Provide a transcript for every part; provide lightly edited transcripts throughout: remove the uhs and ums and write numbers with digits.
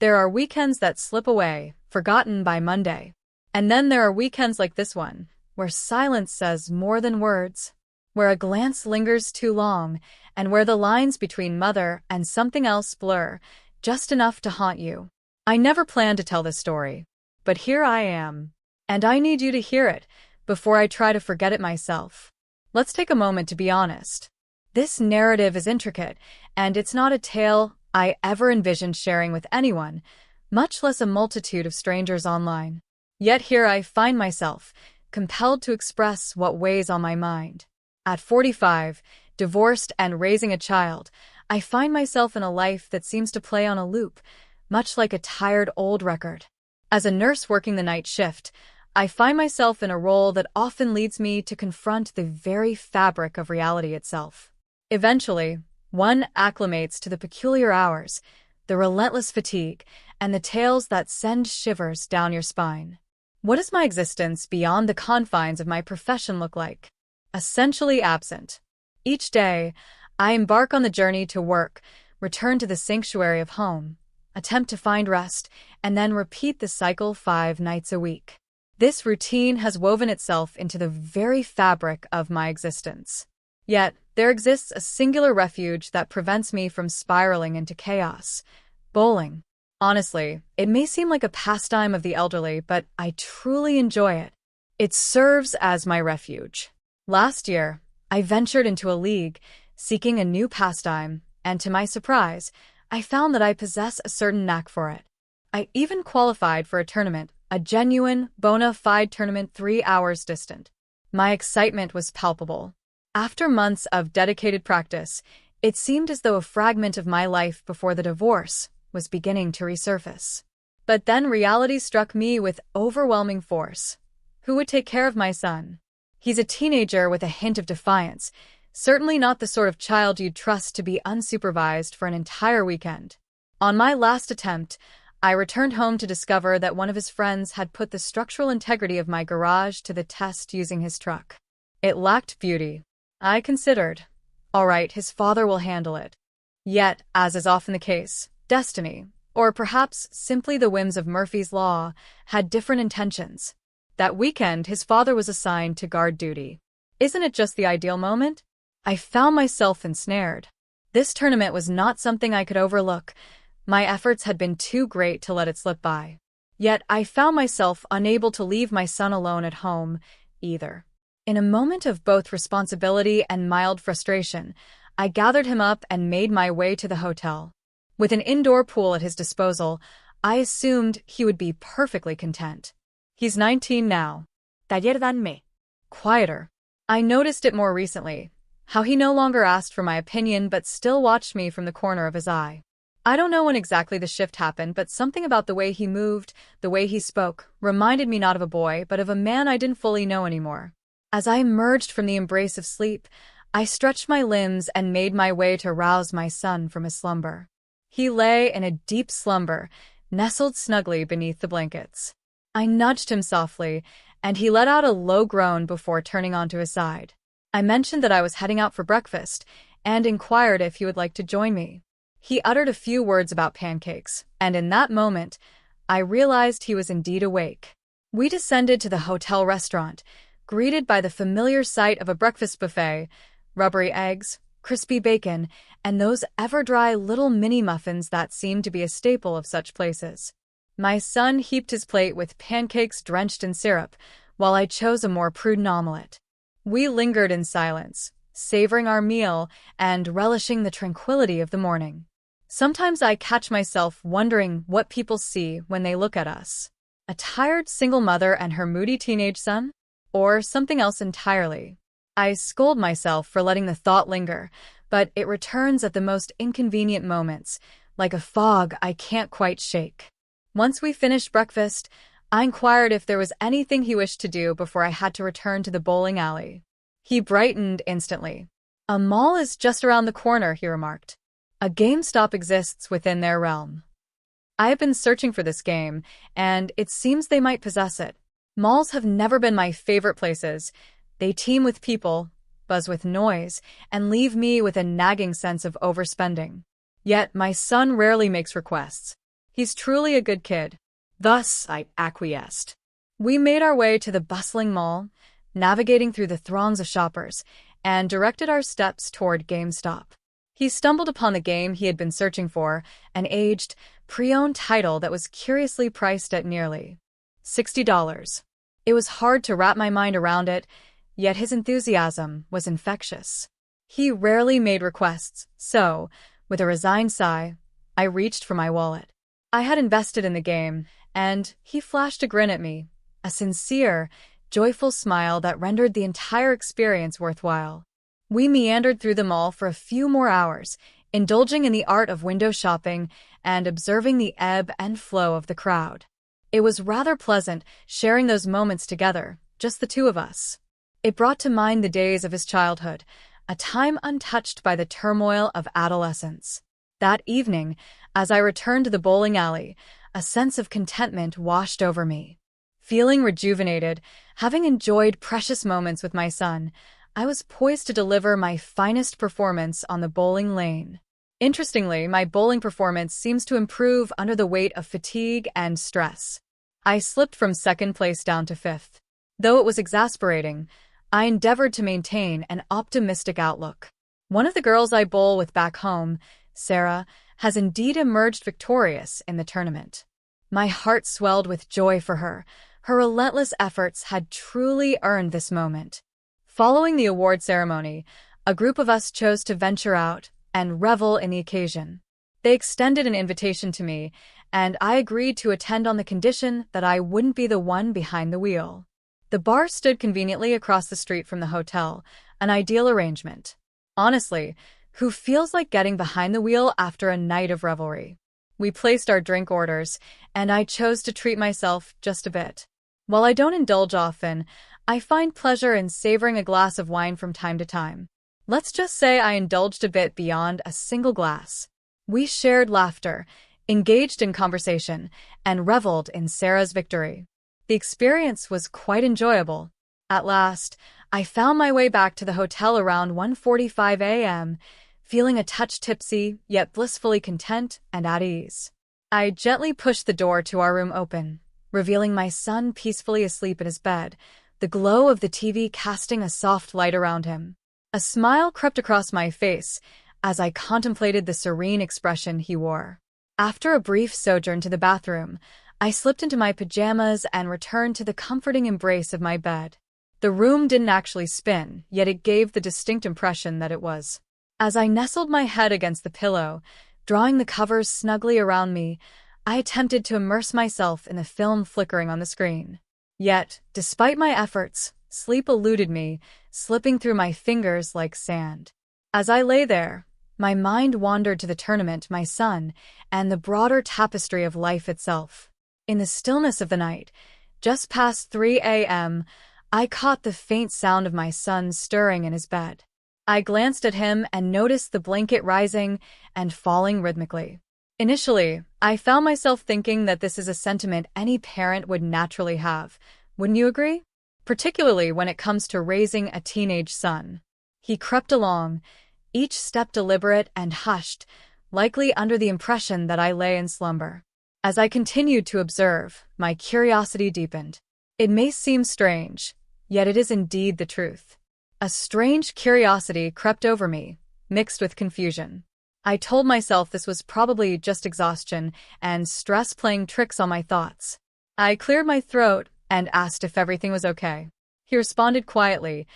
There are weekends that slip away, forgotten by Monday. And then there are weekends like this one, where silence says more than words, where a glance lingers too long, and where the lines between mother and something else blur, just enough to haunt you. I never planned to tell this story, but here I am. And I need you to hear it, before I try to forget it myself. Let's take a moment to be honest. This narrative is intricate, and it's not a tale I ever envisioned sharing with anyone, much less a multitude of strangers online. Yet here I find myself, compelled to express what weighs on my mind. At 45, divorced and raising a child, I find myself in a life that seems to play on a loop, much like a tired old record. As a nurse working the night shift, I find myself in a role that often leads me to confront the very fabric of reality itself. Eventually, one acclimates to the peculiar hours, the relentless fatigue, and the tales that send shivers down your spine. What does my existence beyond the confines of my profession look like? Essentially absent. Each day, I embark on the journey to work, return to the sanctuary of home, attempt to find rest, and then repeat the cycle 5 nights a week. This routine has woven itself into the very fabric of my existence. Yet, there exists a singular refuge that prevents me from spiraling into chaos: bowling. Honestly, it may seem like a pastime of the elderly, but I truly enjoy it. It serves as my refuge. Last year, I ventured into a league, seeking a new pastime, and to my surprise, I found that I possess a certain knack for it. I even qualified for a tournament, a genuine, bona fide tournament 3 hours distant. My excitement was palpable. After months of dedicated practice, it seemed as though a fragment of my life before the divorce was beginning to resurface. But then reality struck me with overwhelming force. Who would take care of my son? He's a teenager with a hint of defiance, certainly not the sort of child you'd trust to be unsupervised for an entire weekend. On my last attempt, I returned home to discover that one of his friends had put the structural integrity of my garage to the test using his truck. It lacked beauty. I considered, all right, his father will handle it. Yet, as is often the case, destiny, or perhaps simply the whims of Murphy's Law, had different intentions. That weekend, his father was assigned to guard duty. Isn't it just the ideal moment? I found myself ensnared. This tournament was not something I could overlook. My efforts had been too great to let it slip by. Yet I found myself unable to leave my son alone at home, either. In a moment of both responsibility and mild frustration, I gathered him up and made my way to the hotel. With an indoor pool at his disposal, I assumed he would be perfectly content. He's 19 now. Taller than me. Quieter. I noticed it more recently, how he no longer asked for my opinion but still watched me from the corner of his eye. I don't know when exactly the shift happened, but something about the way he moved, the way he spoke, reminded me not of a boy but of a man I didn't fully know anymore. As I emerged from the embrace of sleep, I stretched my limbs and made my way to rouse my son from his slumber. He lay in a deep slumber, nestled snugly beneath the blankets. I nudged him softly, and he let out a low groan before turning onto his side. I mentioned that I was heading out for breakfast, and inquired if he would like to join me. He uttered a few words about pancakes, and in that moment, I realized he was indeed awake. We descended to the hotel restaurant, greeted by the familiar sight of a breakfast buffet, rubbery eggs, crispy bacon, and those ever-dry little mini-muffins that seemed to be a staple of such places. My son heaped his plate with pancakes drenched in syrup, while I chose a more prudent omelette. We lingered in silence, savoring our meal and relishing the tranquility of the morning. Sometimes I catch myself wondering what people see when they look at us. A tired single mother and her moody teenage son? Or something else entirely? I scold myself for letting the thought linger, but it returns at the most inconvenient moments, like a fog I can't quite shake. Once we finished breakfast, I inquired if there was anything he wished to do before I had to return to the bowling alley. He brightened instantly. "A mall is just around the corner," he remarked. "A GameStop exists within their realm. I have been searching for this game, and it seems they might possess it. Malls have never been my favorite places. They teem with people, buzz with noise, and leave me with a nagging sense of overspending. Yet my son rarely makes requests. He's truly a good kid. Thus, I acquiesced. We made our way to the bustling mall, navigating through the throngs of shoppers, and directed our steps toward GameStop. He stumbled upon the game he had been searching for, an aged, pre-owned title that was curiously priced at nearly $60. It was hard to wrap my mind around it, yet his enthusiasm was infectious. He rarely made requests, so, with a resigned sigh, I reached for my wallet. I had invested in the game, and he flashed a grin at me, a sincere, joyful smile that rendered the entire experience worthwhile. We meandered through the mall for a few more hours, indulging in the art of window shopping and observing the ebb and flow of the crowd. It was rather pleasant sharing those moments together, just the two of us. It brought to mind the days of his childhood, a time untouched by the turmoil of adolescence. That evening, as I returned to the bowling alley, a sense of contentment washed over me. Feeling rejuvenated, having enjoyed precious moments with my son, I was poised to deliver my finest performance on the bowling lane. Interestingly, my bowling performance seems to improve under the weight of fatigue and stress. I slipped from second place down to fifth. Though it was exasperating, I endeavored to maintain an optimistic outlook. One of the girls I bowl with back home, Sarah, has indeed emerged victorious in the tournament. My heart swelled with joy for her. Her relentless efforts had truly earned this moment. Following the award ceremony, a group of us chose to venture out and revel in the occasion. They extended an invitation to me, and I agreed to attend on the condition that I wouldn't be the one behind the wheel. The bar stood conveniently across the street from the hotel, an ideal arrangement. Honestly, who feels like getting behind the wheel after a night of revelry? We placed our drink orders, and I chose to treat myself just a bit. While I don't indulge often, I find pleasure in savoring a glass of wine from time to time. Let's just say I indulged a bit beyond a single glass. We shared laughter, engaged in conversation, and reveled in Sarah's victory. The experience was quite enjoyable. At last, I found my way back to the hotel around 1:45 a.m., feeling a touch tipsy, yet blissfully content and at ease. I gently pushed the door to our room open, revealing my son peacefully asleep in his bed, the glow of the TV casting a soft light around him. A smile crept across my face as I contemplated the serene expression he wore. After a brief sojourn to the bathroom, I slipped into my pajamas and returned to the comforting embrace of my bed. The room didn't actually spin, yet it gave the distinct impression that it was. As I nestled my head against the pillow, drawing the covers snugly around me, I attempted to immerse myself in the film flickering on the screen. Yet, despite my efforts, sleep eluded me, slipping through my fingers like sand. As I lay there, my mind wandered to the tournament, my son, and the broader tapestry of life itself. In the stillness of the night, just past 3 a.m., I caught the faint sound of my son stirring in his bed. I glanced at him and noticed the blanket rising and falling rhythmically. Initially, I found myself thinking that this is a sentiment any parent would naturally have. Wouldn't you agree? Particularly when it comes to raising a teenage son. He crept along, each step deliberate and hushed, likely under the impression that I lay in slumber. As I continued to observe, my curiosity deepened. It may seem strange, yet it is indeed the truth. A strange curiosity crept over me, mixed with confusion. I told myself this was probably just exhaustion and stress playing tricks on my thoughts. I cleared my throat and asked if everything was okay. He responded quietly,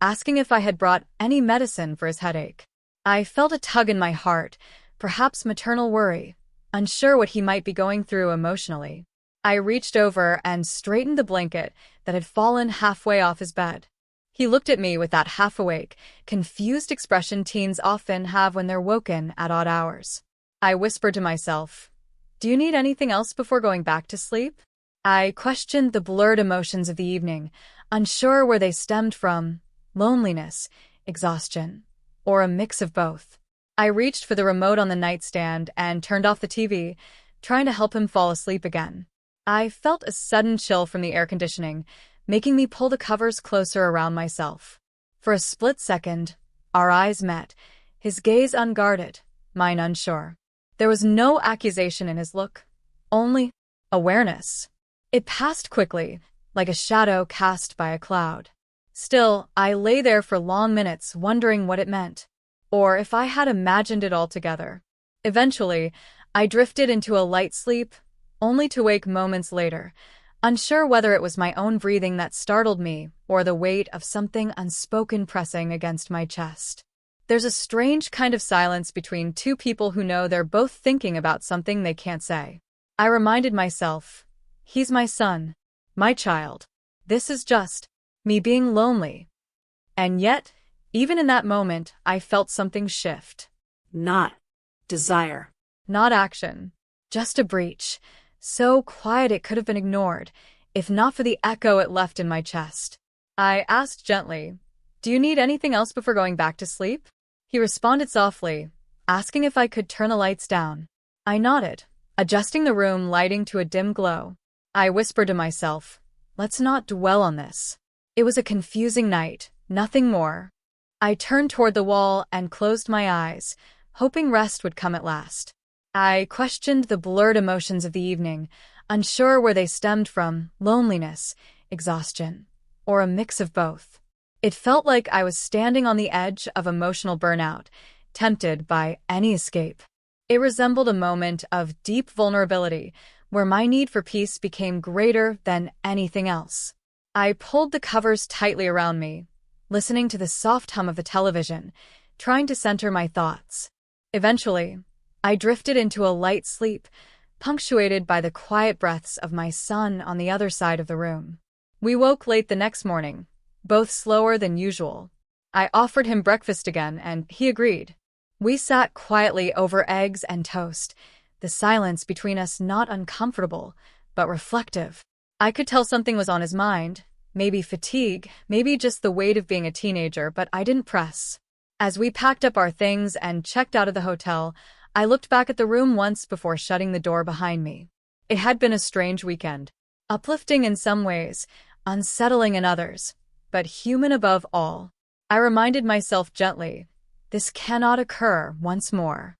asking if I had brought any medicine for his headache. I felt a tug in my heart, perhaps maternal worry, unsure what he might be going through emotionally. I reached over and straightened the blanket that had fallen halfway off his bed. He looked at me with that half-awake, confused expression teens often have when they're woken at odd hours. I whispered to myself, "Do you need anything else before going back to sleep?" I questioned the blurred emotions of the evening, unsure where they stemmed from: loneliness, exhaustion, or a mix of both. I reached for the remote on the nightstand and turned off the TV, trying to help him fall asleep again. I felt a sudden chill from the air conditioning, making me pull the covers closer around myself. For a split second, our eyes met, his gaze unguarded, mine unsure. There was no accusation in his look, Only awareness. It passed quickly, like a shadow cast by a cloud. Still, I lay there for long minutes wondering what it meant, or if I had imagined it all together. Eventually, I drifted into a light sleep, only to wake moments later, unsure whether it was my own breathing that startled me or the weight of something unspoken pressing against my chest. There's a strange kind of silence between two people who know they're both thinking about something they can't say. I reminded myself, he's my son, my child. This is just me being lonely. And yet, even in that moment, I felt something shift. Not desire. Not action. Just a breach. So quiet it could have been ignored, if not for the echo it left in my chest. I asked gently, "Do you need anything else before going back to sleep?" He responded softly, asking if I could turn the lights down. I nodded, adjusting the room lighting to a dim glow. I whispered to myself, "Let's not dwell on this." It was a confusing night, nothing more. I turned toward the wall and closed my eyes, hoping rest would come at last. I questioned the blurred emotions of the evening, unsure where they stemmed from: loneliness, exhaustion, or a mix of both. It felt like I was standing on the edge of emotional burnout, tempted by any escape. It resembled a moment of deep vulnerability, where my need for peace became greater than anything else. I pulled the covers tightly around me, listening to the soft hum of the television, trying to center my thoughts. Eventually, I drifted into a light sleep, punctuated by the quiet breaths of my son on the other side of the room. We woke late the next morning, both slower than usual. I offered him breakfast again, and he agreed. We sat quietly over eggs and toast, the silence between us not uncomfortable, but reflective. I could tell something was on his mind, maybe fatigue, maybe just the weight of being a teenager, but I didn't press. As we packed up our things and checked out of the hotel, I looked back at the room once before shutting the door behind me. It had been a strange weekend. Uplifting in some ways, unsettling in others, but human above all. I reminded myself gently, this cannot occur once more.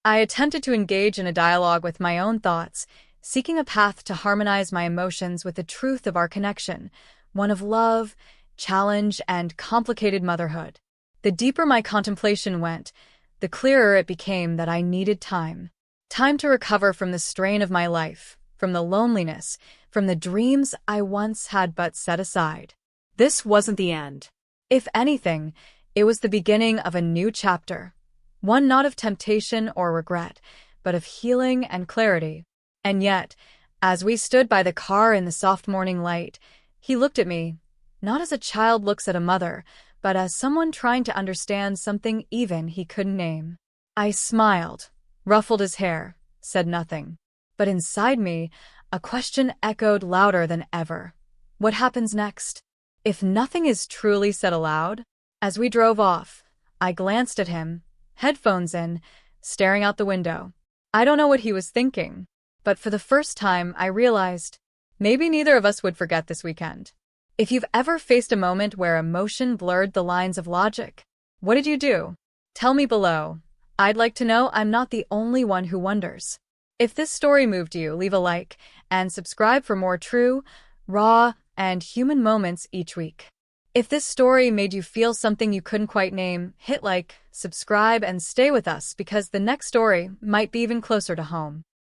I attempted to engage in a dialogue with my own thoughts, seeking a path to harmonize my emotions with the truth of our connection, one of love, challenge, and complicated motherhood. The deeper my contemplation went, the clearer it became that I needed time. Time to recover from the strain of my life, from the loneliness, from the dreams I once had but set aside. This wasn't the end. If anything, it was the beginning of a new chapter. One not of temptation or regret, but of healing and clarity. And yet, as we stood by the car in the soft morning light, he looked at me, not as a child looks at a mother, but as someone trying to understand something even he couldn't name. I smiled, ruffled his hair, said nothing. But inside me, a question echoed louder than ever. What happens next? If nothing is truly said aloud? As we drove off, I glanced at him, headphones in, staring out the window. I don't know what he was thinking, but for the first time I realized maybe neither of us would forget this weekend. If you've ever faced a moment where emotion blurred the lines of logic, what did you do? Tell me below. I'd like to know I'm not the only one who wonders. If this story moved you, leave a like and subscribe for more true, raw, and human moments each week. If this story made you feel something you couldn't quite name, hit like, subscribe, and stay with us because the next story might be even closer to home.